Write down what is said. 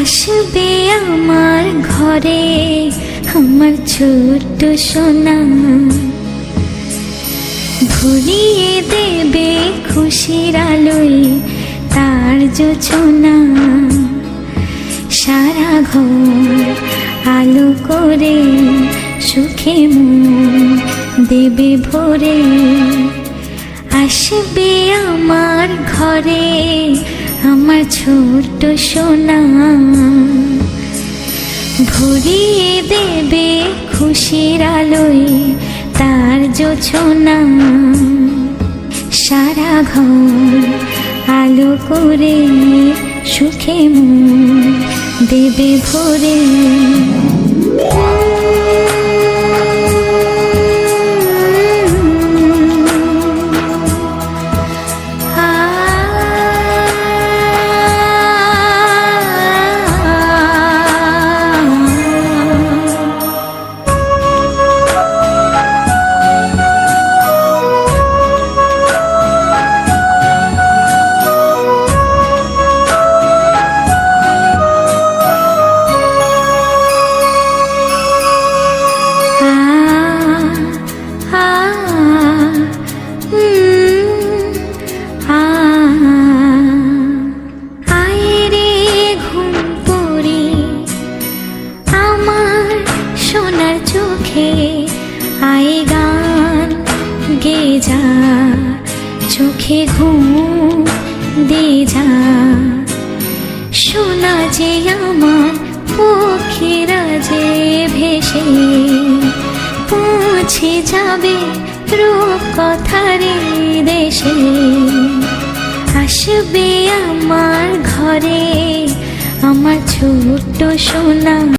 আসবে আমার ঘরে আমার ছোট্ট সোনা, ভরিয়ে দেবে খুশির আলোয় তার জোছনা। সারা ঘর আলো করে সুখে মন দেবে ভরে। আসবে আমার ঘরে আমার ছোট্ট সোনা, ভরিয়ে দেবে খুশির আলোয় তার জোছনা। সারা ঘর আলো করে সুখে মন দেবে ভরে। আয় গান গে যা, চোখে ঘুম দে যা। শোনা যে আমার পক্ষীরা যে ভেসে পৌঁছে যাবে রূপকথারে দেশে। আসবে আমার ঘরে আমার ছোট্ট সোনা।